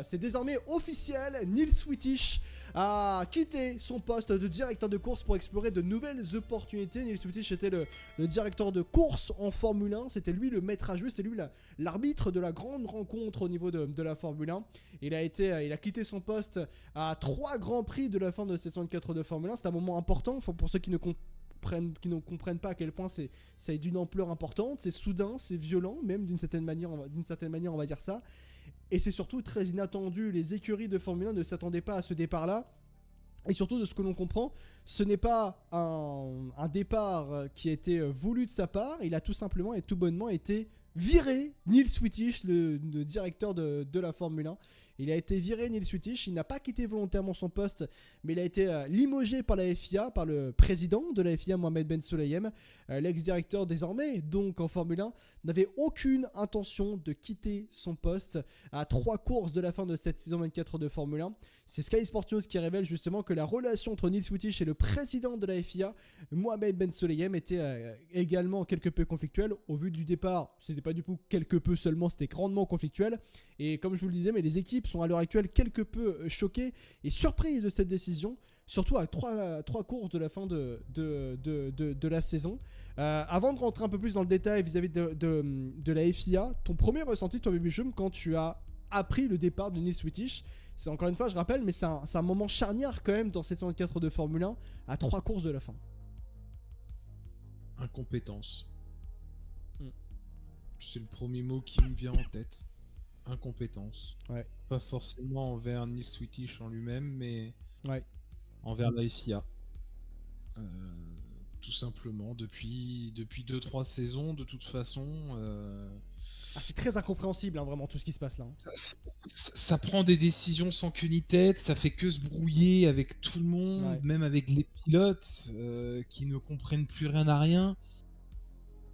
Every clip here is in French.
C'est désormais officiel, Neil Sweetish a quitté son poste de directeur de course pour explorer de nouvelles opportunités. Neil Sweetish était le directeur de course en Formule 1, c'était lui le maître à jouer, c'était lui l'arbitre de la grande rencontre au niveau de la Formule 1. Il a quitté son poste à 3 grands prix de la fin de cette saison 4 de Formule 1, c'est un moment important pour ceux qui ne comprennent pas à quel point c'est d'une ampleur importante, c'est soudain, c'est violent, même d'une certaine manière on va dire ça. Et c'est surtout très inattendu, les écuries de Formule 1 ne s'attendaient pas à ce départ-là. Et surtout, de ce que l'on comprend, ce n'est pas un départ qui a été voulu de sa part, il a tout simplement et tout bonnement été viré. Neil Sweetish, le directeur de la Formule 1, il a été viré, Neil Sweetish. Il n'a pas quitté volontairement son poste, mais il a été limogé par la FIA, par le président de la FIA, Mohamed Ben Sulayem. L'ex-directeur désormais, donc en Formule 1, n'avait aucune intention de quitter son poste à 3 courses de la fin de cette saison 24 de Formule 1. C'est Sky Sports News qui révèle justement que la relation entre Neil Sweetish et le président de la FIA, Mohamed Ben Sulayem, était également quelque peu conflictuelle. Au vu du départ, c'était pas du tout quelque peu seulement, c'était grandement conflictuel. Et comme je vous le disais, mais les équipes sont à l'heure actuelle quelque peu choquées et surprises de cette décision, surtout à 3 courses de la fin de la saison. Avant de rentrer un peu plus dans le détail vis-à-vis de la FIA, ton premier ressenti, toi, Baby Choum, quand tu as appris le départ de Neil Sweetish, c'est encore une fois, je rappelle, mais c'est un moment charnière quand même dans cette saison 4 de Formule 1 à 3 courses de la fin. Incompétence. C'est le premier mot qui me vient en tête. Incompétence. Ouais. Pas forcément envers Neil Sweetish en lui-même, mais ouais. envers la FIA. Tout simplement, depuis 2-3 saisons, de toute façon. C'est très incompréhensible, hein, vraiment, tout ce qui se passe là. Ça prend des décisions sans queue ni tête, ça fait que se brouiller avec tout le monde, même avec les pilotes qui ne comprennent plus rien à rien.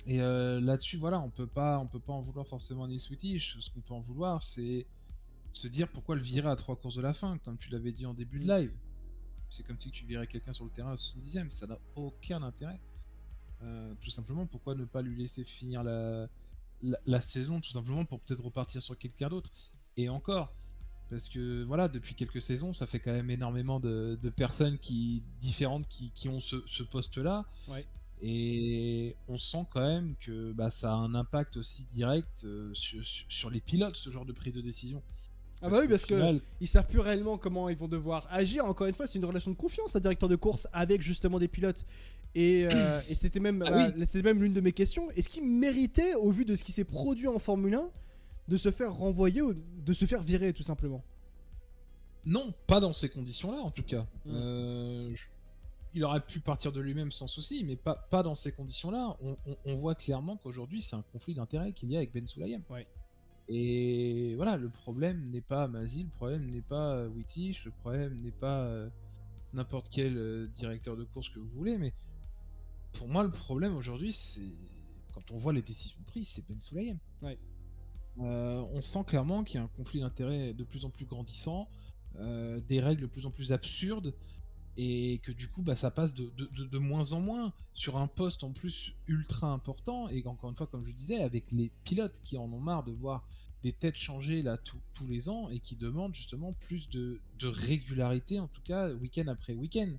Et là-dessus, voilà, on peut pas en vouloir forcément à Neil Sweetish. Ce qu'on peut en vouloir, c'est se dire pourquoi le virer à 3 courses de la fin, comme tu l'avais dit en début de live. C'est comme si tu virais quelqu'un sur le terrain à 70ème, ça n'a aucun intérêt. Tout simplement, pourquoi ne pas lui laisser finir la saison, tout simplement pour peut-être repartir sur quelqu'un d'autre. Et encore, parce que voilà, depuis quelques saisons, ça fait quand même énormément de personnes différentes qui ont ce poste-là. Ouais. Et on sent quand même que ça a un impact aussi direct sur les pilotes, ce genre de prise de décision. Parce qu'ils savent plus réellement comment ils vont devoir agir. Encore une fois, c'est une relation de confiance, un directeur de course avec justement des pilotes. Et c'était même, c'était même l'une de mes questions. Est-ce qu'il méritait, au vu de ce qui s'est produit en Formule 1, de se faire renvoyer ou de se faire virer tout simplement? Non, pas dans ces conditions-là en tout cas. Il aurait pu partir de lui-même sans souci, mais pas dans ces conditions-là. On voit clairement qu'aujourd'hui, c'est un conflit d'intérêts qu'il y a avec Ben Sulayem. Ouais. Et voilà, le problème n'est pas Masi, le problème n'est pas Sweetish, le problème n'est pas n'importe quel directeur de course que vous voulez, mais pour moi, le problème aujourd'hui, c'est quand on voit les décisions prises, c'est Ben Sulayem. Ouais. On sent clairement qu'il y a un conflit d'intérêts de plus en plus grandissant, des règles de plus en plus absurdes, et que du coup ça passe de moins en moins sur un poste en plus ultra important, et encore une fois, comme je disais, avec les pilotes qui en ont marre de voir des têtes changer là tous les ans et qui demandent justement plus de régularité, en tout cas week-end après week-end.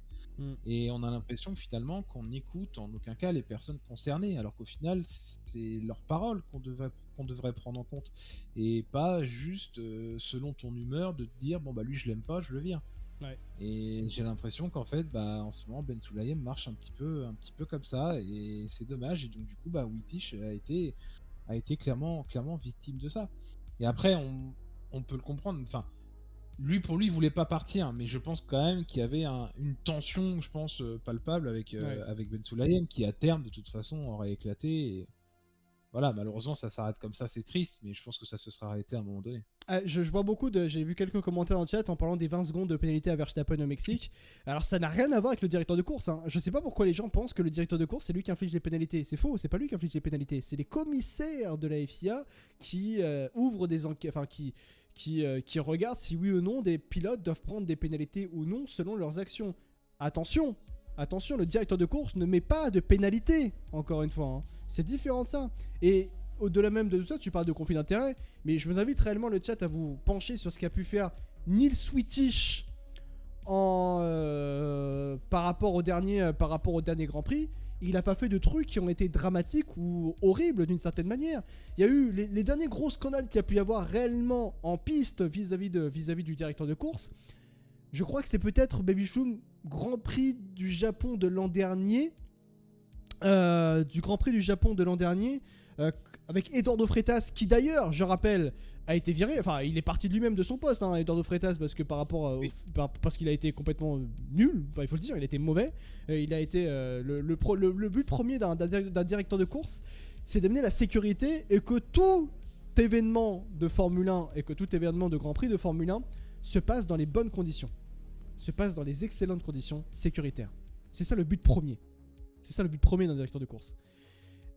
Et on a l'impression que finalement qu'on n'écoute en aucun cas les personnes concernées, alors qu'au final c'est leurs paroles qu'on devrait prendre en compte, et pas juste selon ton humeur de te dire lui je l'aime pas, je le vire. Ouais. Et j'ai l'impression qu'en fait en ce moment Ben Sulayem marche un petit peu comme ça, et c'est dommage. Et donc du coup Sweetish a été clairement victime de ça. Et après on peut le comprendre, enfin pour lui il voulait pas partir, mais je pense quand même qu'il y avait une tension, je pense, palpable avec Ben Sulayem, qui à terme de toute façon aurait éclaté. Et voilà, malheureusement ça s'arrête comme ça, c'est triste, mais je pense que ça se sera arrêté à un moment donné. Je vois j'ai vu quelques commentaires dans le chat en parlant des 20 secondes de pénalité à Verstappen au Mexique. Alors ça n'a rien à voir avec le directeur de course, hein. Je sais pas pourquoi les gens pensent que le directeur de course c'est lui qui inflige les pénalités. C'est faux, c'est pas lui qui inflige les pénalités, c'est les commissaires de la FIA qui ouvrent des enquêtes, enfin qui regardent si oui ou non des pilotes doivent prendre des pénalités ou non selon leurs actions. Attention, le directeur de course ne met pas de pénalité, encore une fois, hein. C'est différent de ça. Et au-delà même de tout ça, tu parles de conflit d'intérêts, mais je vous invite réellement le chat à vous pencher sur ce qu'a pu faire Neil Sweetish par rapport au dernier Grand Prix. Il n'a pas fait de trucs qui ont été dramatiques ou horribles d'une certaine manière. Il y a eu les derniers gros scandales qu'il y a pu y avoir réellement en piste vis-à-vis du directeur de course. Je crois que c'est peut-être Baby Shroom Grand Prix du Japon de l'an dernier. Avec Eduardo Freitas, qui d'ailleurs, je rappelle, a été viré. Enfin, il est parti de lui-même de son poste, Eduardo Freitas, parce que parce qu'il a été complètement nul. Enfin, il faut le dire, il a été mauvais. Il a été le but premier d'un directeur de course, c'est d'amener la sécurité et que tout événement de Formule 1 et que tout événement de Grand Prix de Formule 1 se passe dans les bonnes conditions, se passe dans les excellentes conditions sécuritaires. C'est ça le but premier. C'est ça le but premier d'un directeur de course.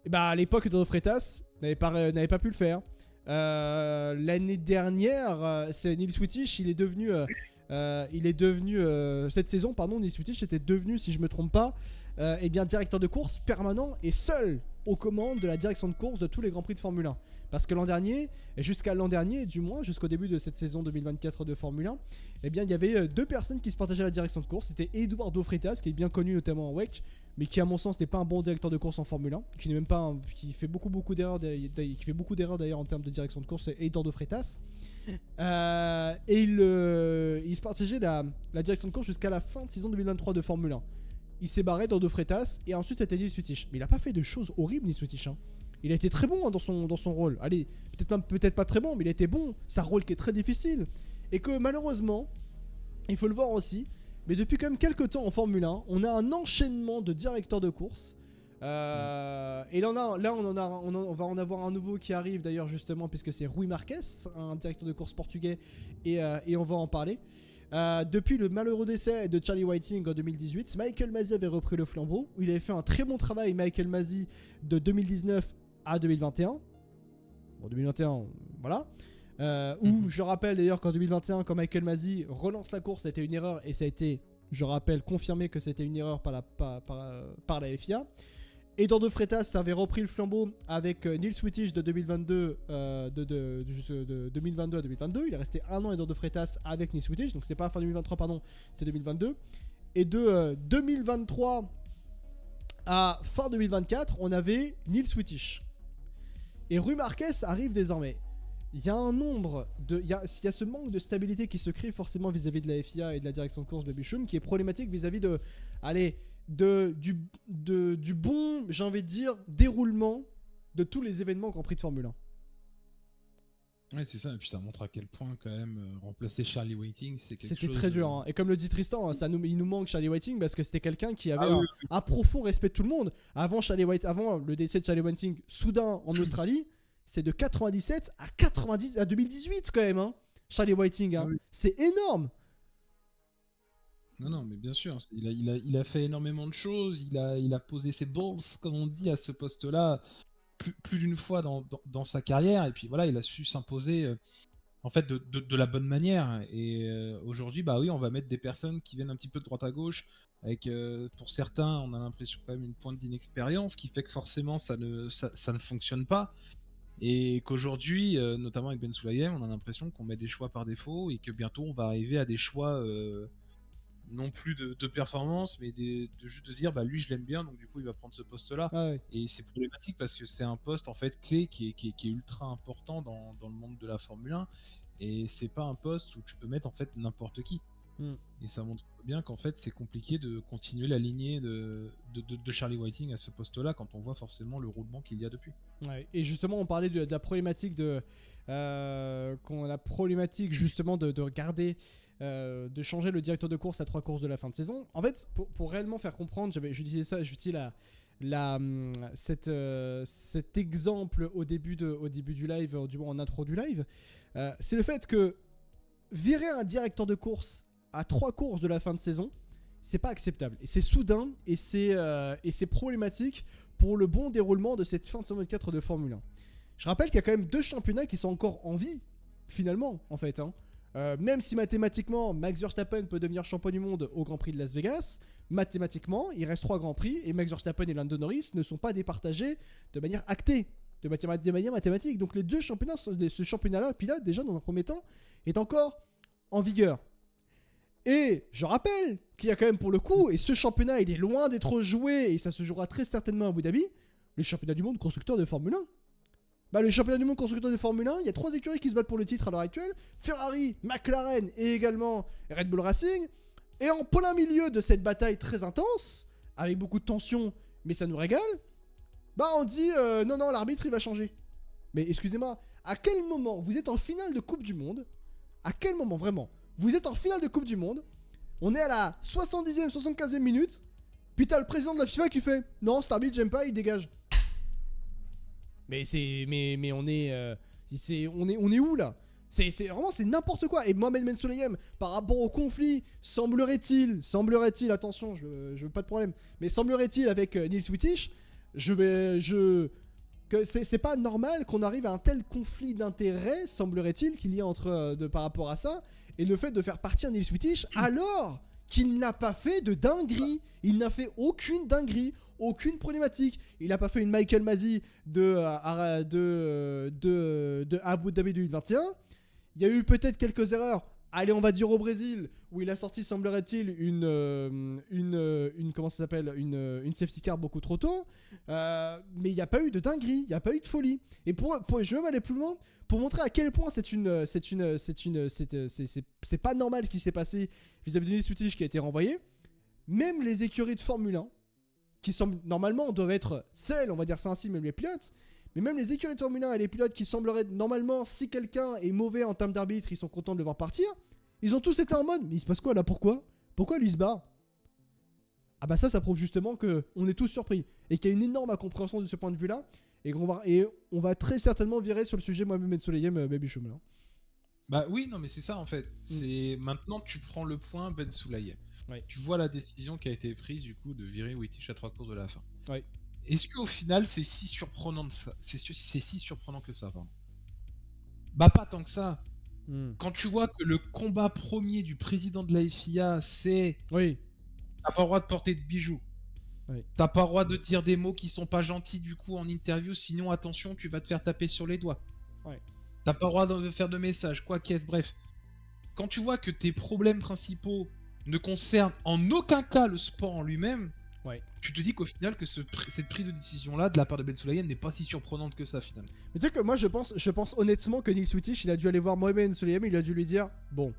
Et bah à l'époque, Eduardo Freitas n'avait pas pu le faire. L'année dernière, c'est Neil Sweetish, il est devenu cette saison, Neil Sweetish était devenu, si je me trompe pas, directeur de course permanent et seul aux commandes de la direction de course de tous les Grands Prix de Formule 1. Parce que jusqu'au début de cette saison 2024 de Formule 1, il y avait deux personnes qui se partageaient la direction de course. C'était Eduardo Freitas, qui est bien connu notamment en WEC, mais qui à mon sens n'est pas un bon directeur de course en Formule 1, qui fait beaucoup d'erreurs, d'ailleurs en termes de direction de course, c'est Eduardo Freitas. Et il se partageait la direction de course jusqu'à la fin de saison 2023 de Formule 1. Il s'est barré Eduardo Freitas et ensuite c'était Neil Sweetish. Mais il a pas fait de choses horribles, Neil Sweetish. Il a été très bon dans son rôle. Allez, peut-être pas très bon, mais il a été bon. C'est un rôle qui est très difficile. Et que malheureusement, il faut le voir aussi, mais depuis quand même quelques temps en Formule 1, on a un enchaînement de directeurs de course. Et là, on va en avoir un nouveau qui arrive d'ailleurs justement, puisque c'est Rui Marques, un directeur de course portugais, et on va en parler. Depuis le malheureux décès de Charlie Whiting en 2018, Michael Masi avait repris le flambeau. Il avait fait un très bon travail, Michael Masi, de 2019 à 2021. Bon, 2021, voilà. Où je rappelle d'ailleurs qu'en 2021, quand Michael Masi relance la course, ça a été une erreur et ça a été, je rappelle, confirmé que c'était une erreur par la FIA. Eduardo Freitas avait repris le flambeau avec Neil Sweetish de 2022 de 2022 à 2022. Il est resté un an Eduardo Freitas avec Neil Sweetish, donc c'était pas fin 2023, c'était 2022. Et de 2023 à fin 2024, on avait Neil Sweetish. Et Rui Marques arrive désormais. Il y a ce manque de stabilité qui se crée forcément vis-à-vis de la FIA et de la direction de course Baby Shroom, qui est problématique vis-à-vis du bon, j'ai envie de dire, déroulement de tous les événements Grand Prix de Formule 1. Ouais, c'est ça, et puis ça montre à quel point quand même remplacer Charlie Whiting, c'était très dur, hein. Et comme le dit Tristan, il nous manque Charlie Whiting parce que c'était quelqu'un qui avait un profond respect de tout le monde. Avant le décès de Charlie Whiting, soudain en Australie, c'est de 97 à 2018 quand même, hein, Charlie Whiting, hein. C'est énorme. Non, mais bien sûr, il a fait énormément de choses, il a posé ses balls, comme on dit, à ce poste-là, plus d'une fois dans sa carrière, et puis voilà, il a su s'imposer en fait de la bonne manière. Et aujourd'hui, on va mettre des personnes qui viennent un petit peu de droite à gauche, avec pour certains, on a l'impression quand même une pointe d'inexpérience, qui fait que forcément ça ne fonctionne pas. Et qu'aujourd'hui, notamment avec Ben Sulayem, on a l'impression qu'on met des choix par défaut, et que bientôt on va arriver à des choix non plus de performance, mais de juste de se dire lui je l'aime bien, donc du coup il va prendre ce poste là. Et c'est problématique parce que c'est un poste en fait clé qui est ultra important dans le monde de la Formule 1, et c'est pas un poste où tu peux mettre en fait n'importe qui. Et ça montre bien qu'en fait c'est compliqué de continuer la lignée de Charlie Whiting à ce poste là quand on voit forcément le roulement qu'il y a depuis. Et justement on parlait de la problématique justement de garder de changer le directeur de course à 3 courses de la fin de saison. En fait, pour réellement faire comprendre, j'utilisais cet exemple au début du live, du moins en intro du live. C'est le fait que virer un directeur de course à 3 courses de la fin de saison, c'est pas acceptable. Et c'est soudain et c'est problématique pour le bon déroulement de cette fin de saison 24 de Formule 1. Je rappelle qu'il y a quand même 2 championnats qui sont encore en vie, finalement, en fait, hein. Même si mathématiquement Max Verstappen peut devenir champion du monde au Grand Prix de Las Vegas, mathématiquement il reste 3 Grands Prix et Max Verstappen et Lando Norris ne sont pas départagés de manière actée. de manière mathématique. Donc les deux championnats, ce championnat-là, pilote déjà dans un premier temps, est encore en vigueur. Et je rappelle qu'il y a quand même pour le coup, et ce championnat il est loin d'être joué, et ça se jouera très certainement à Abu Dhabi, le championnat du monde constructeur de Formule 1. Bah, le championnat du monde constructeur de Formule 1, il y a 3 écuries qui se battent pour le titre à l'heure actuelle, Ferrari, McLaren et également Red Bull Racing. Et en plein milieu de cette bataille très intense, avec beaucoup de tension, mais ça nous régale, bah on dit non, l'arbitre il va changer. Mais excusez-moi, à quel moment vous êtes en finale de Coupe du Monde? À quel moment vraiment vous êtes en finale de Coupe du Monde? On est à la 70e, 75e minute, puis t'as le président de la FIFA qui fait non, cet arbitre j'aime pas, il dégage. Mais on est où là? C'est vraiment c'est n'importe quoi. Et Mohamed Ben Sulayem, par rapport au conflit, semblerait-il, attention, je veux pas de problème, mais semblerait-il avec Niels Wittich, que c'est pas normal qu'on arrive à un tel conflit d'intérêts, semblerait-il qu'il y a par rapport à ça, et le fait de faire partir Niels Wittich alors qu'il n'a pas fait de dinguerie. Il n'a fait aucune dinguerie, aucune problématique. Il n'a pas fait une Michael Masi de Abu Dhabi 2021. Il y a eu peut-être quelques erreurs. Allez, on va dire au Brésil, où il a sorti, semblerait-il, une safety car beaucoup trop tôt. Mais il n'y a pas eu de dinguerie, il n'y a pas eu de folie. Et je vais même aller plus loin pour montrer à quel point c'est pas normal ce qui s'est passé vis-à-vis de Niels Wittich qui a été renvoyé. Même les écuries de Formule 1, qui normalement doivent être celles, on va dire ça ainsi, même les pilotes. Mais même les écuries de Formule 1 et les pilotes qui sembleraient normalement, si quelqu'un est mauvais en termes d'arbitre, ils sont contents de le voir partir. Ils ont tous été en mode, mais il se passe quoi là? Pourquoi lui il se barre? Ah bah ça prouve justement qu'on est tous surpris et qu'il y a une énorme incompréhension de ce point de vue-là et on va très certainement virer sur le sujet Mohamed Ben Sulayem, Baby Schumacher. Bah oui, non mais c'est ça en fait. C'est maintenant tu prends le point Ben Sulayem. Ouais. Tu vois la décision qui a été prise du coup de virer Wittich à 3 courses de la fin. Ouais. Est-ce qu'au final c'est si surprenant que ça, pardon. Bah pas tant que ça. Quand tu vois que le combat premier du président de la FIA c'est t'as pas le droit de porter de bijoux. T'as pas le droit de dire des mots qui sont pas gentils du coup en interview, sinon attention tu vas te faire taper sur les doigts. T'as pas le droit de faire de messages, quoi qu'est-ce, bref. Quand tu vois que tes problèmes principaux ne concernent en aucun cas le sport en lui-même, tu te dis qu'au final que cette prise de décision là de la part de Ben Sulayem n'est pas si surprenante que ça finalement. Mais tu sais que moi je pense honnêtement que Niels Wittich il a dû aller voir Mohamed Ben Sulayem, il a dû lui dire bon,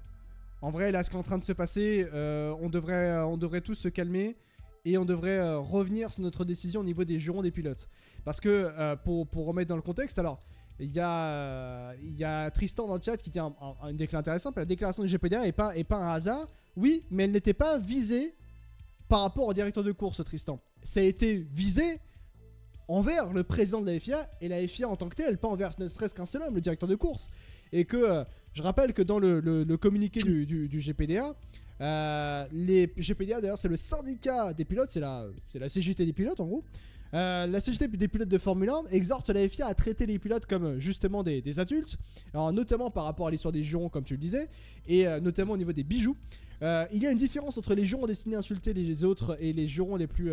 en vrai là ce qui est en train de se passer, on devrait tous se calmer et on devrait revenir sur notre décision au niveau des jurons des pilotes. Parce que pour remettre dans le contexte, alors il y a Tristan dans le chat qui dit une déclaration intéressante. La déclaration du GPDA est pas un hasard. Oui, mais elle n'était pas visée par rapport au directeur de course, Tristan. Ça a été visé envers le président de la FIA et la FIA en tant que telle, pas envers ne serait-ce qu'un seul homme, le directeur de course. Et que je rappelle que dans le communiqué du GPDA, les GPDA d'ailleurs c'est le syndicat des pilotes, c'est la CGT des pilotes en gros. La CGT des pilotes de Formule 1 exhorte la FIA à traiter les pilotes comme justement des adultes, alors, notamment par rapport à l'histoire des jurons comme tu le disais, et notamment au niveau des bijoux. Il y a une différence entre les jurons destinés à insulter les autres et les jurons les plus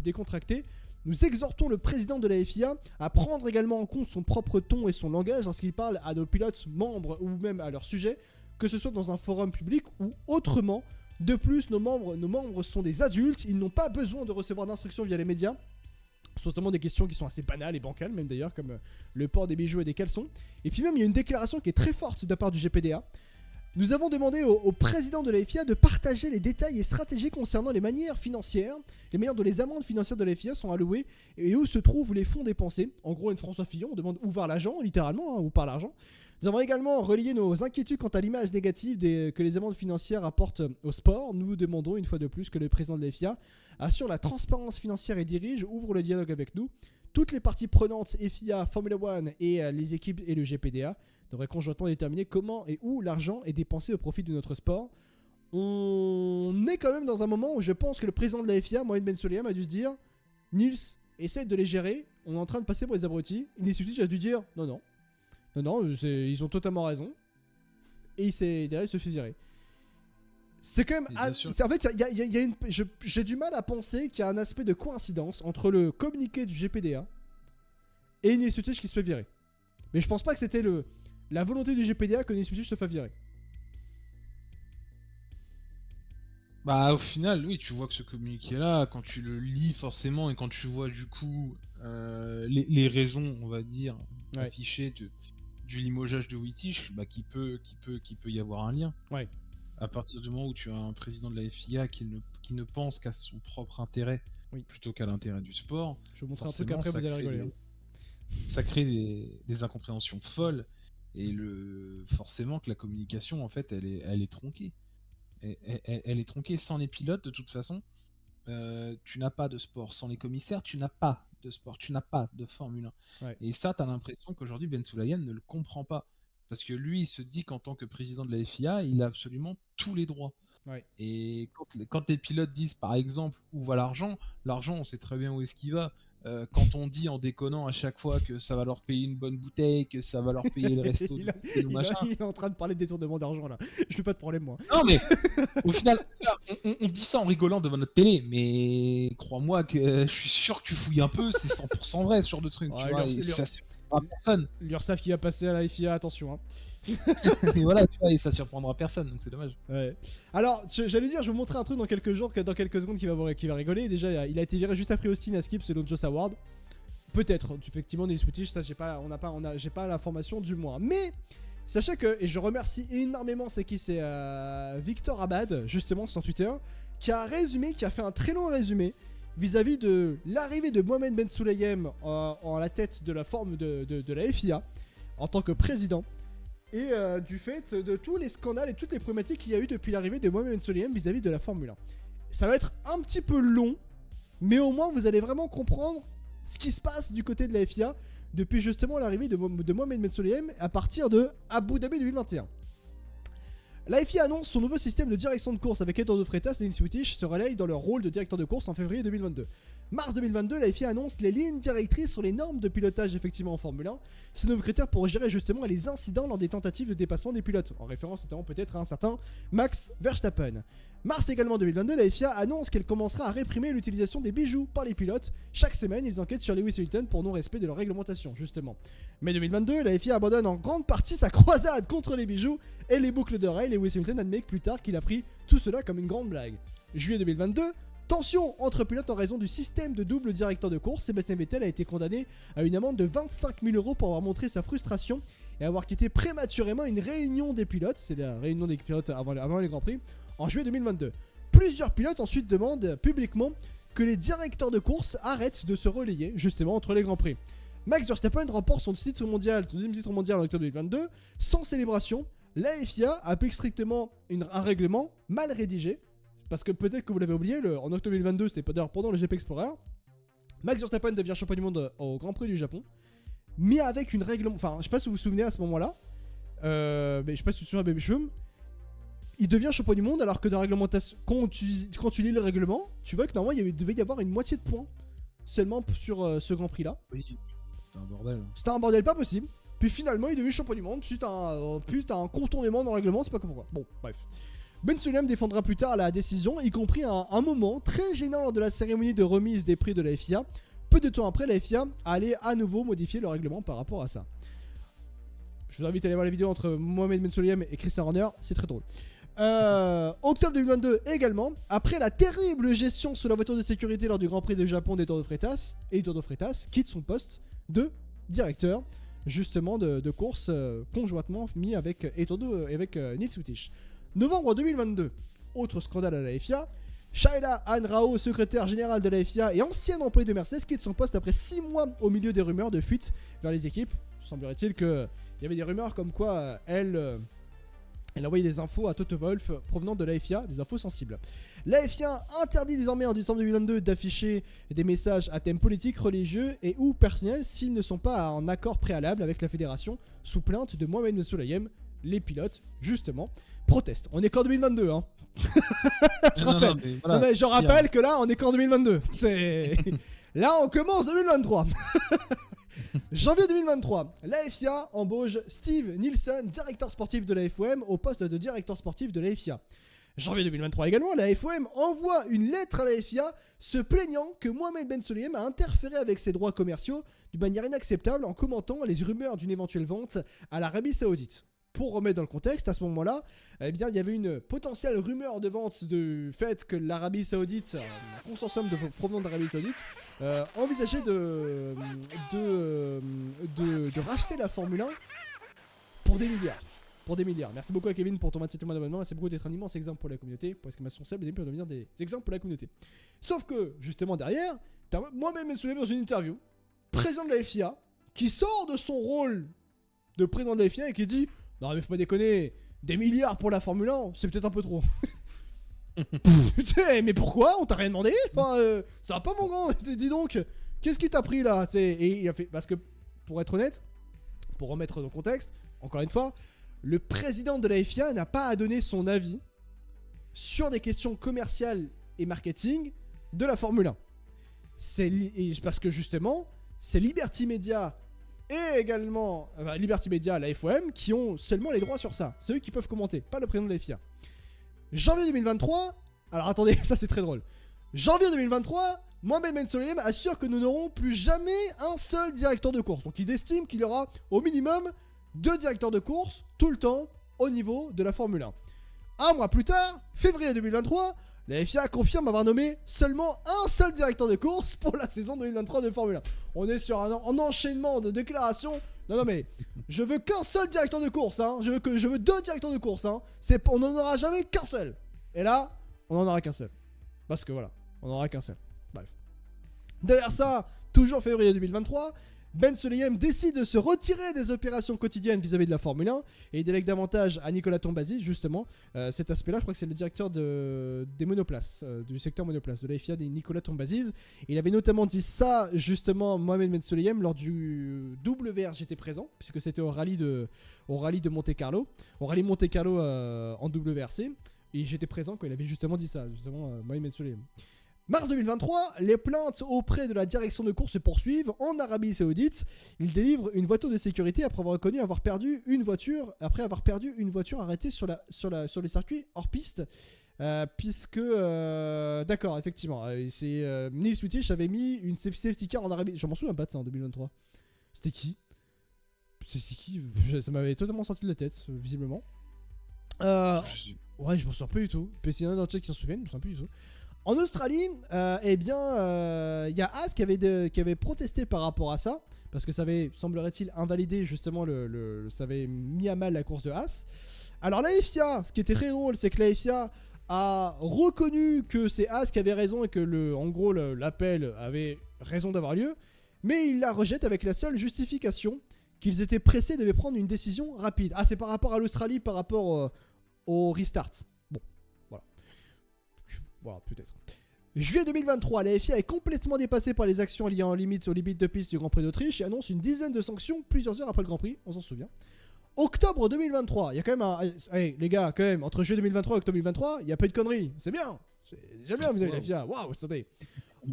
décontractés. Nous exhortons le président de la FIA à prendre également en compte son propre ton et son langage lorsqu'il parle à nos pilotes membres ou même à leur sujet, que ce soit dans un forum public ou autrement. De plus, nos membres sont des adultes, ils n'ont pas besoin de recevoir d'instructions via les médias. Ce sont notamment des questions qui sont assez banales et bancales même d'ailleurs, comme le port des bijoux et des caleçons. Et puis même il y a une déclaration qui est très forte de la part du GPDA. Nous avons demandé au président de la FIA de partager les détails et stratégies concernant les manières financières, les manières dont les amendes financières de la FIA sont allouées et où se trouvent les fonds dépensés. En gros, une François Fillon, on demande où va l'argent, littéralement, où part l'argent. Nous avons également relié nos inquiétudes quant à l'image négative que les amendes financières apportent au sport. Nous demandons une fois de plus que le président de la FIA assure la transparence financière et ouvre le dialogue avec nous. Toutes les parties prenantes, FIA, Formula One et les équipes et le GPDA, devraient conjointement déterminer comment et où l'argent est dépensé au profit de notre sport. On est quand même dans un moment où je pense que le président de la FIA, Mohamed Ben Sulayem, a dû se dire Niels, essaie de les gérer, on est en train de passer pour les abrutis. Niels Wittich a dû dire non, ils ont totalement raison. Et il se fait virer. C'est quand même. En fait, j'ai du mal à penser qu'il y a un aspect de coïncidence entre le communiqué du GPDA et Nils Wittich qui se fait virer. Mais je pense pas que c'était la volonté du GPDA que Nils Wittich se fasse virer. Bah au final, oui, tu vois que ce communiqué-là, quand tu le lis forcément et quand tu vois du coup les raisons, on va dire, affichées du limogeage de Wittich, bah qui peut y avoir un lien. Ouais. À partir du moment où tu as un président de la FIA qui ne pense qu'à son propre intérêt plutôt qu'à l'intérêt du sport. Je vais vous montrer un truc après, vous allez rigoler. Ça crée des incompréhensions folles et forcément que la communication en fait elle est tronquée. Elle est tronquée sans les pilotes de toute façon. Tu n'as pas de sport sans les commissaires, tu n'as pas de sport, tu n'as pas de Formule 1. Ouais. Et ça, tu as l'impression qu'aujourd'hui Ben Sulayem ne le comprend pas. Parce que lui, il se dit qu'en tant que président de la FIA, il a absolument tous les droits. Ouais. Et quand les pilotes disent par exemple où va l'argent, on sait très bien où est-ce qu'il va. Quand on dit en déconnant à chaque fois que ça va leur payer une bonne bouteille, que ça va leur payer le resto, il est en train de parler de détournement d'argent là. Je fais pas de problème moi. Non mais au final, on dit ça en rigolant devant notre télé, mais crois-moi que je suis sûr que tu fouilles un peu, c'est 100% vrai sur le truc. Tu vois, et ça surprendra personne. L'URSSAF qui va passer à la FIA, attention. Hein. Et voilà, tu vois, et ça surprendra personne, donc c'est dommage. Ouais. Alors, j'allais dire, je vais vous montrer un truc dans quelques jours, dans quelques secondes qui va rigoler. Déjà, il a été viré juste après Austin à Skip selon Joss Award. Peut-être, effectivement, Nils Wittich, ça j'ai pas l'information du moins. Mais sachez que, et je remercie énormément, c'est Victor Abad, justement sur Twitter, qui a fait un très long résumé vis-à-vis de l'arrivée de Mohamed Ben Sulayem en la tête de la forme de la FIA en tant que président. Et du fait de tous les scandales et toutes les problématiques qu'il y a eu depuis l'arrivée de Mohamed Ben Sulayem vis-à-vis de la Formule 1. Ça va être un petit peu long, mais au moins vous allez vraiment comprendre ce qui se passe du côté de la FIA depuis justement l'arrivée de Mohamed Ben Sulayem à partir de Abu Dhabi 2021. La FIA annonce son nouveau système de direction de course avec Héctor de Freitas et Nils Wittich se relayent dans leur rôle de directeur de course en février 2022. Mars 2022, la FIA annonce les lignes directrices sur les normes de pilotage effectivement en Formule 1. Ces nouveaux critères pour gérer justement les incidents lors des tentatives de dépassement des pilotes, en référence notamment peut-être à un certain Max Verstappen. Mars également 2022, la FIA annonce qu'elle commencera à réprimer l'utilisation des bijoux par les pilotes. Chaque semaine, ils enquêtent sur Lewis Hamilton pour non-respect de leur réglementation, justement. Mai 2022, la FIA abandonne en grande partie sa croisade contre les bijoux et les boucles d'oreilles. Lewis Hamilton admet plus tard qu'il a pris tout cela comme une grande blague. Juillet 2022, tension entre pilotes en raison du système de double directeur de course. Sébastien Vettel a été condamné à une amende de 25 000 € pour avoir montré sa frustration et avoir quitté prématurément une réunion des pilotes. C'est la réunion des pilotes avant les Grands Prix. En juillet 2022. Plusieurs pilotes ensuite demandent publiquement que les directeurs de course arrêtent de se relayer justement entre les Grands Prix. Max Verstappen remporte son deuxième titre mondial en octobre 2022 sans célébration. La FIA applique strictement un règlement mal rédigé parce que peut-être que vous l'avez oublié, en octobre 2022 c'était d'ailleurs pendant le GP Explorer. Max Verstappen devient champion du monde au Grand Prix du Japon, mais avec une règlement. Enfin, je sais pas si vous vous souvenez à ce moment-là, mais je sais pas si tu te souviens, Baby Shum. Il devient champion du monde alors que dans la réglementation, quand tu lis le règlement, tu vois que normalement il devait y avoir une moitié de points seulement sur ce Grand Prix là. Oui, c'était un bordel. C'était un bordel pas possible. Puis finalement il est devenu champion du monde suite à un contournement dans le règlement, c'est pas pourquoi. Bon, bref. Ben Sulayem défendra plus tard la décision, y compris à un moment très gênant lors de la cérémonie de remise des prix de la FIA. Peu de temps après, la FIA allait à nouveau modifier le règlement par rapport à ça. Je vous invite à aller voir la vidéo entre Mohamed Ben Sulayem et Christian Horner, c'est très drôle. Octobre 2022 également, après la terrible gestion sous la voiture de sécurité lors du Grand Prix de Japon d'Héctor de Freitas, Héctor de Freitas quitte son poste de directeur justement de course conjointement mis avec Nils Wittich. Novembre 2022, autre scandale à la FIA, Shaila Ann Rao, secrétaire générale de la FIA et ancienne employée de Mercedes, quitte son poste après 6 mois au milieu des rumeurs de fuite vers les équipes. Semblerait-il qu'il y avait des rumeurs comme quoi elle envoyait des infos à Toto Wolff provenant de la FIA, des infos sensibles. La FIA interdit désormais en décembre 2022 d'afficher des messages à thème politique, religieux et ou personnel s'ils ne sont pas en accord préalable avec la fédération sous plainte de Mohamed Ben Sulayem. Les pilotes, justement, protestent. On est qu'en 2022, hein. Je rappelle. Non, mais je rappelle que là, on est qu'en 2022. Là, on commence 2023. Janvier 2023, la FIA embauche Steve Nielsen, directeur sportif de la FOM, au poste de directeur sportif de la FIA. Janvier 2023 également, la FOM envoie une lettre à la FIA se plaignant que Mohamed Ben Sulayem a interféré avec ses droits commerciaux d'une manière inacceptable en commentant les rumeurs d'une éventuelle vente à l'Arabie Saoudite. Pour remettre dans le contexte, à ce moment-là, eh bien, il y avait une potentielle rumeur de vente du fait que l'Arabie Saoudite, un consortium provenant d'Arabie Saoudite, envisageait de racheter la Formule 1 pour des milliards. Pour des milliards. Merci beaucoup à Kevin pour ton 27e mois d'abonnement. Merci beaucoup d'être un immense exemple pour la communauté. Pour l'exclamation célèbre, les amis peuvent devenir des exemples pour la communauté. Sauf que, justement, derrière, t'as moi-même soulevé dans une interview, président de la FIA, qui sort de son rôle de président de la FIA et qui dit non, mais faut pas déconner, des milliards pour la Formule 1, c'est peut-être un peu trop. Putain, mais pourquoi? On t'a rien demandé? Enfin, ça va pas, mon grand. Dis donc, qu'est-ce qui t'a pris là? Et il a fait. Parce que, pour être honnête, pour remettre dans le contexte, encore une fois, le président de la FIA n'a pas à donner son avis sur des questions commerciales et marketing de la Formule 1. Parce que justement, c'est Liberty Media et également Liberty Media, la FOM, qui ont seulement les droits sur ça. C'est eux qui peuvent commenter, pas le président de la FIA. Janvier 2023, alors attendez, ça c'est très drôle. Janvier 2023, Mohamed Ben Sulayem assure que nous n'aurons plus jamais un seul directeur de course. Donc il estime qu'il y aura au minimum 2 directeurs de course tout le temps au niveau de la Formule 1. Un mois plus tard, février 2023, la FIA confirme avoir nommé seulement un seul directeur de course pour la saison 2023 de Formule 1. On est sur un enchaînement de déclarations. Non mais je veux qu'un seul directeur de course, hein. Je veux 2 directeurs de course, hein. On n'en aura jamais qu'un seul. Et là, on n'en aura qu'un seul. Parce que voilà, on n'en aura qu'un seul. Bref. Derrière ça, toujours février 2023, Ben Sulayem décide de se retirer des opérations quotidiennes vis-à-vis de la Formule 1 et il délègue davantage à Nicolas Tombazis justement cet aspect-là. Je crois que c'est le directeur des monoplaces, du secteur monoplace de la FIA, Nicolas Tombazis. Il avait notamment dit ça justement Mohamed Ben Sulayem lors du WR. J'étais présent puisque c'était au rallye de Monte Carlo, en WRC, et j'étais présent quand il avait justement dit ça, justement Mohamed Ben Sulayem. Mars 2023, les plaintes auprès de la direction de course se poursuivent en Arabie Saoudite. Il délivre une voiture de sécurité après avoir reconnu avoir perdu une voiture arrêtée sur les circuits hors piste. D'accord, effectivement, Neil Swittish avait mis une safety car en Arabie. Je m'en souviens pas de ça en 2023. C'était qui? Ça m'avait totalement sorti de la tête, visiblement. Ouais, je m'en souviens pas du tout. S'il y en a dans le chat qui s'en souviennent, je m'en souviens plus du tout. En Australie, il y a Haas qui avait protesté par rapport à ça, parce que ça avait, semblerait-il, invalidé justement ça avait mis à mal la course de Haas. Alors la FIA, ce qui était très drôle, c'est que la FIA a reconnu que c'est Haas qui avait raison et que l'appel avait raison d'avoir lieu, mais il la rejette avec la seule justification qu'ils étaient pressés et devaient prendre une décision rapide. Ah, c'est par rapport à l'Australie, par rapport au restart. Voilà, peut-être. Juillet 2023, la FIA est complètement dépassée par les actions liées aux limites de piste du Grand Prix d'Autriche et annonce une dizaine de sanctions plusieurs heures après le Grand Prix, on s'en souvient. Octobre 2023, il y a quand même les gars, quand même, entre juillet 2023 et octobre 2023, il n'y a pas eu de conneries. C'est bien. C'est déjà bien, vous avez la FIA. Waouh, attendez.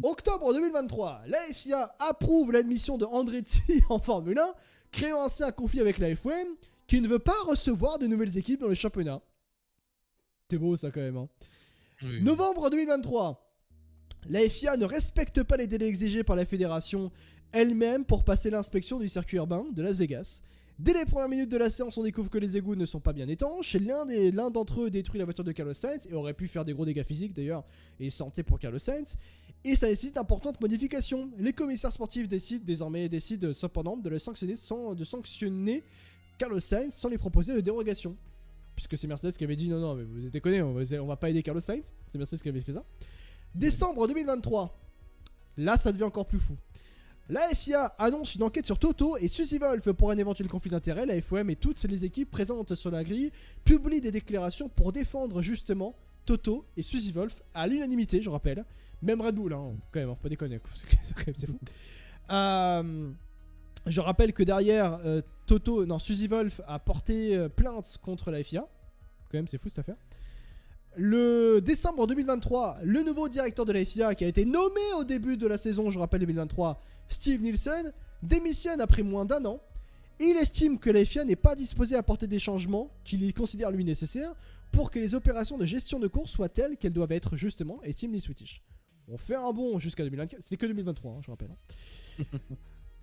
Octobre 2023, la FIA approuve l'admission de Andretti en Formule 1, créant ainsi un conflit avec la FOM qui ne veut pas recevoir de nouvelles équipes dans le championnat. C'est beau ça quand même, hein. Oui. Novembre 2023, la FIA ne respecte pas les délais exigés par la fédération elle-même pour passer l'inspection du circuit urbain de Las Vegas. Dès les premières minutes de la séance, on découvre que les égouts ne sont pas bien étanches. L'un d'entre eux détruit la voiture de Carlos Sainz et aurait pu faire des gros dégâts physiques d'ailleurs et santé pour Carlos Sainz. Et ça nécessite d'importantes modifications. Les commissaires sportifs décident cependant de sanctionner Carlos Sainz sans lui proposer de dérogation. Puisque c'est Mercedes qui avait dit non, mais vous êtes déconné, on va pas aider Carlos Sainz. C'est Mercedes qui avait fait ça. Décembre 2023, là ça devient encore plus fou. La FIA annonce une enquête sur Toto et Suzy Wolff pour un éventuel conflit d'intérêts. La FOM et toutes les équipes présentes sur la grille publient des déclarations pour défendre justement Toto et Suzy Wolff à l'unanimité, je rappelle. Même Red Bull, hein, quand même, faut pas déconner. C'est fou. Je rappelle que derrière, Suzy Wolff a porté plainte contre la FIA. Quand même, c'est fou cette affaire. Le décembre 2023, le nouveau directeur de la FIA qui a été nommé au début de la saison, je rappelle 2023, Steve Nielsen, démissionne après moins d'un an. Il estime que la FIA n'est pas disposée à apporter des changements qu'il considère lui nécessaires. pour que les opérations de gestion de course soient telles qu'elles doivent être justement, estime Neil Swedish. On fait un bond jusqu'à 2024, c'était que 2023, hein, je rappelle.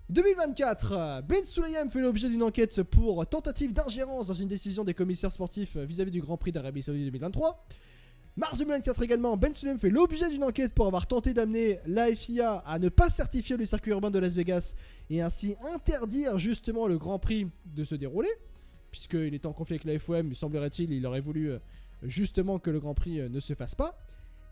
2024, Ben Sulayem fait l'objet d'une enquête pour tentative d'ingérence dans une décision des commissaires sportifs vis-à-vis du Grand Prix d'Arabie Saoudite 2023. Mars 2024 également, Ben Sulayem fait l'objet d'une enquête pour avoir tenté d'amener la FIA à ne pas certifier le circuit urbain de Las Vegas et ainsi interdire justement le Grand Prix de se dérouler, puisqu'il est en conflit avec la FOM, semblerait-il, il aurait voulu justement que le Grand Prix ne se fasse pas.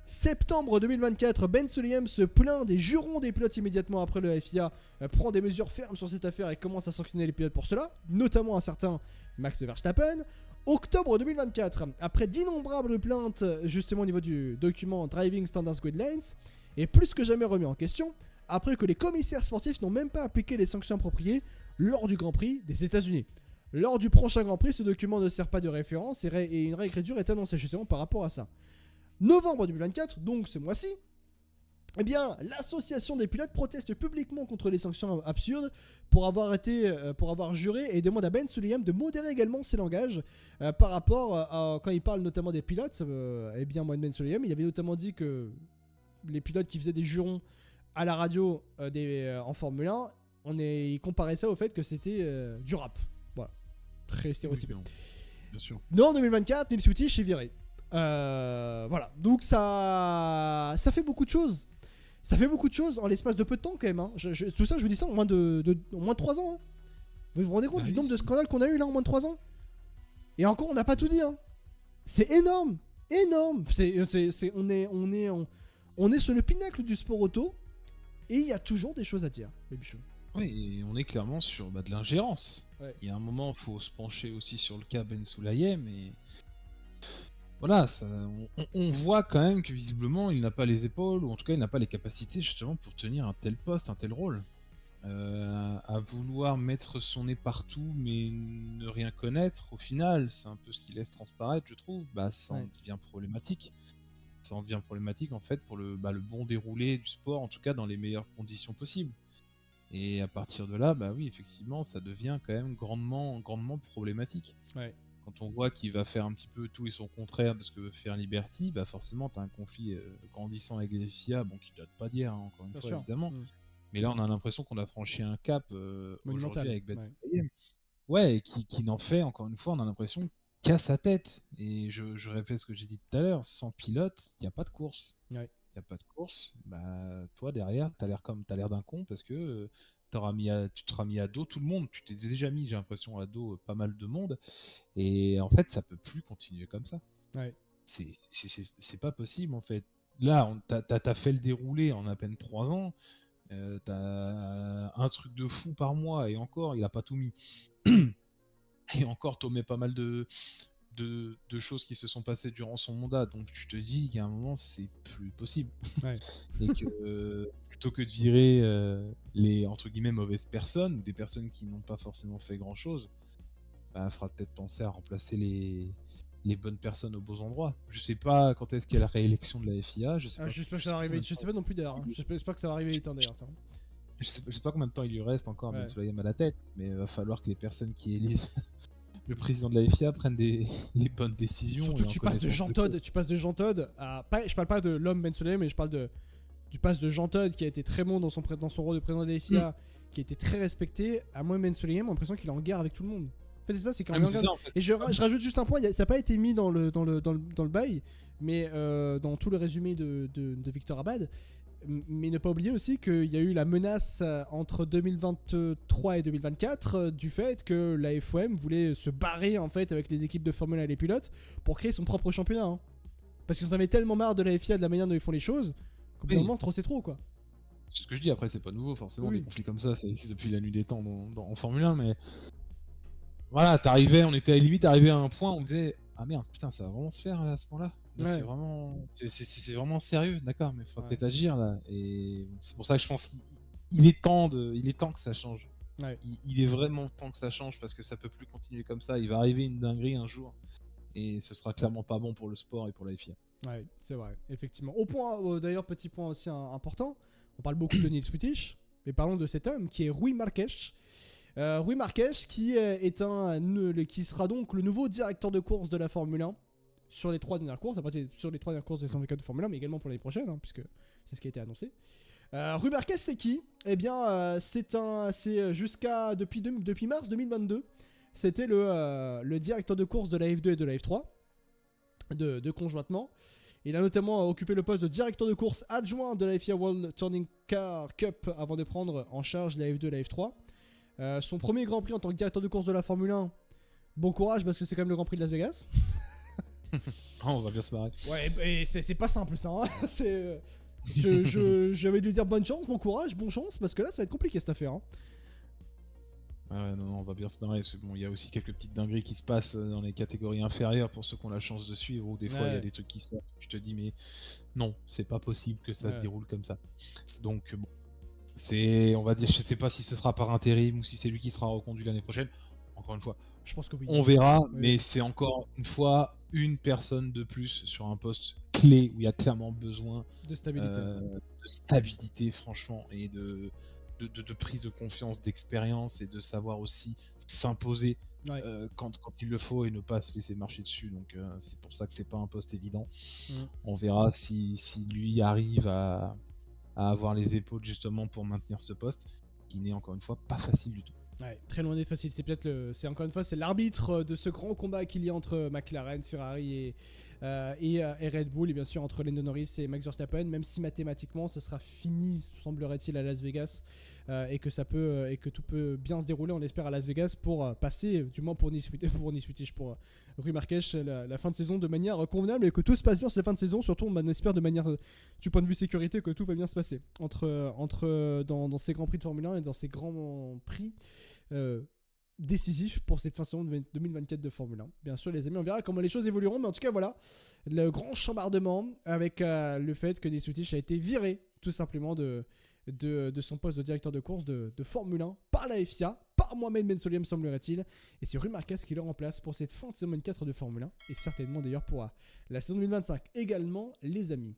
Septembre 2024, Ben Sulayem se plaint des jurons des pilotes immédiatement après. Le FIA prend des mesures fermes sur cette affaire et commence à sanctionner les pilotes pour cela, notamment un certain Max Verstappen. Octobre 2024, après d'innombrables plaintes justement au niveau du document Driving Standards Guidelines, est plus que jamais remis en question, après que les commissaires sportifs n'ont même pas appliqué les sanctions appropriées lors du Grand Prix des États-Unis. Lors du prochain Grand Prix, ce document ne sert pas de référence et une réécriture est annoncée justement par rapport à ça. Novembre 2024, donc ce mois-ci, eh bien, l'association des pilotes proteste publiquement contre les sanctions absurdes pour avoir juré et demande à Ben Sulayem de modérer également ses langages par rapport à quand il parle notamment des pilotes. Eh bien, moi, Ben Sulayem, il avait notamment dit que les pilotes qui faisaient des jurons à la radio en Formule 1, il comparait ça au fait que c'était du rap. Voilà, très stéréotypé. Oui, bien sûr. Non, en 2024, Neil Swedish est viré. Voilà, donc ça fait beaucoup de choses. Ça fait beaucoup de choses en l'espace de peu de temps quand même. Hein. Tout ça, je vous dis ça en moins de 3 ans. Hein. Vous vous rendez compte du nombre de scandales qu'on a eu là en moins de 3 ans? Et encore, on n'a pas tout dit. Hein. C'est énorme. Énorme. On est sur le pinacle du sport auto et il y a toujours des choses à dire, les bichons. Oui, et on est clairement sur de l'ingérence. Ouais. Il y a un moment, il faut se pencher aussi sur le cas Ben Sulayem et... Voilà, on voit quand même que visiblement il n'a pas les épaules, ou en tout cas il n'a pas les capacités justement pour tenir un tel poste, un tel rôle. À vouloir mettre son nez partout mais ne rien connaître, au final, c'est un peu ce qui laisse transparaître, je trouve, ça en devient problématique. Ça en devient problématique en fait pour le bon déroulé du sport, en tout cas dans les meilleures conditions possibles. Et à partir de là, oui, effectivement, ça devient quand même grandement problématique. Ouais. Quand on voit qu'il va faire un petit peu tout et son contraire de ce que veut faire Liberty, forcément, tu as un conflit grandissant avec les FIA, qui date pas d'hier, hein, encore une fois, évidemment. Mais là, on a l'impression qu'on a franchi un cap aujourd'hui avec Ben Sulayem. Ouais, et qui n'en fait, encore une fois, on a l'impression qu'à sa tête. Et je répète ce que j'ai dit tout à l'heure, sans pilote, il n'y a pas de course. Ouais. Il n'y a pas de course, toi, derrière, tu as l'air d'un con parce que... tu te seras mis à dos tout le monde, tu t'es déjà mis, j'ai l'impression, à dos pas mal de monde, et en fait ça peut plus continuer comme ça. Ouais. C'est pas possible en fait. Là, t'as fait le déroulé en à peine 3 ans, t'as un truc de fou par mois, et encore, il a pas tout mis. Et encore, t'en mets pas mal de choses qui se sont passées durant son mandat, donc tu te dis qu'à un moment c'est plus possible. Ouais. Et que plutôt que de virer les entre guillemets mauvaises personnes, des personnes qui n'ont pas forcément fait grand chose, faudra peut-être penser à remplacer les bonnes personnes aux beaux endroits. Je sais pas quand est-ce qu'il y a la réélection de la FIA, je sais pas que ça va arriver, je sais pas non plus d'ailleurs, hein. J'espère que ça va arriver vite d'ailleurs. Je sais pas combien de temps il lui reste encore Ben Sulayem à la tête, mais il va falloir que les personnes qui élisent le président de la FIA prenne les bonnes décisions. Surtout que tu passes de Jean Todt à... je parle pas de l'homme Ben Sulayem, mais je parle du passe de Jean Todt qui a été très bon dans son rôle de président de la FIA, qui a été très respecté, à moi Ben Sulayem, l'impression qu'il est en guerre avec tout le monde. En fait, c'est ça, c'est quand même en fait. Et je rajoute juste un point, ça n'a pas été mis dans le bail, mais dans tout le résumé de Victor Abad. Mais ne pas oublier aussi qu'il y a eu la menace entre 2023 et 2024 du fait que la FOM voulait se barrer en fait avec les équipes de Formule 1 et les pilotes pour créer son propre championnat. Hein. Parce qu'ils en avaient tellement marre de la FIA, de la manière dont ils font les choses, qu'au bout d'un moment, trop c'est trop quoi. C'est ce que je dis, après c'est pas nouveau forcément, des conflits comme ça, c'est depuis la nuit des temps en Formule 1, mais voilà, on était à la limite arrivé à un point où on disait ah merde, putain, ça va vraiment se faire là, à ce point-là. Là, c'est vraiment sérieux, d'accord, mais il faut peut-être agir là. Et c'est pour ça que je pense qu'il est temps que ça change. Ouais. Il est vraiment temps que ça change parce que ça peut plus continuer comme ça. Il va arriver une dinguerie un jour et ce sera clairement pas bon pour le sport et pour la FIA. Ouais, c'est vrai, effectivement. Au point, d'ailleurs, petit point aussi important, on parle beaucoup de Neil Swedish, mais parlons de cet homme qui est Rui Marques. Rui Marques qui sera donc le nouveau directeur de course de la Formule 1 sur les 3 dernières courses, sur les 3 dernières courses de 124 de Formule 1, mais également pour l'année prochaine, hein, puisque c'est ce qui a été annoncé. Rui Marquez, c'est qui? Eh bien, c'est depuis mars 2022, c'était le directeur de course de la F2 et de la F3, de conjointement. Il a notamment occupé le poste de directeur de course adjoint de la FIA World Touring Car Cup avant de prendre en charge la F2 et la F3. Son premier Grand Prix en tant que directeur de course de la Formule 1, bon courage parce que c'est quand même le Grand Prix de Las Vegas. On va bien se marrer. Ouais, et c'est pas simple ça. Hein. J'avais dû dire bonne chance, bon courage, bonne chance, parce que là ça va être compliqué cette affaire. Hein. Non, on va bien se marrer. Bon, il y a aussi quelques petites dingueries qui se passent dans les catégories inférieures pour ceux qui ont la chance de suivre, ou des fois il y a des trucs qui sortent. Je te dis, mais non, c'est pas possible que ça se déroule comme ça. Donc, bon, on va dire, je sais pas si ce sera par intérim ou si c'est lui qui sera reconduit l'année prochaine. Encore une fois, je pense que oui. On verra, mais c'est encore une fois une personne de plus sur un poste clé où il y a clairement besoin de stabilité, franchement, et de prise de confiance, d'expérience, et de savoir aussi s'imposer quand il le faut et ne pas se laisser marcher dessus. Donc c'est pour ça que c'est pas un poste évident. On verra si lui arrive à avoir les épaules justement pour maintenir ce poste, qui n'est encore une fois pas facile du tout. Ouais, très loin d'être facile. C'est encore une fois, c'est l'arbitre de ce grand combat qu'il y a entre McLaren, Ferrari et Red Bull, et bien sûr entre Lando Norris et Max Verstappen. Même si mathématiquement, ce sera fini, semblerait-il, à Las Vegas, et que tout peut bien se dérouler, on l'espère, à Las Vegas pour passer, du moins pour Rui Marquez, la fin de saison de manière convenable, et que tout se passe bien sur cette fin de saison. Surtout, on espère de manière, du point de vue sécurité, que tout va bien se passer dans ces grands prix de Formule 1 et dans ces grands prix décisif pour cette fin de saison 2024 de Formule 1. Bien sûr, les amis, on verra comment les choses évolueront, mais en tout cas, voilà, le grand chambardement avec le fait que Nick Swittich a été viré tout simplement de son poste de directeur de course de Formule 1 par la FIA, par Mohamed Ben Sulayem, semblerait-il, et c'est Rui Marquez qui le remplace pour cette fin de saison 4 de Formule 1, et certainement d'ailleurs pour la saison 2025 également, les amis.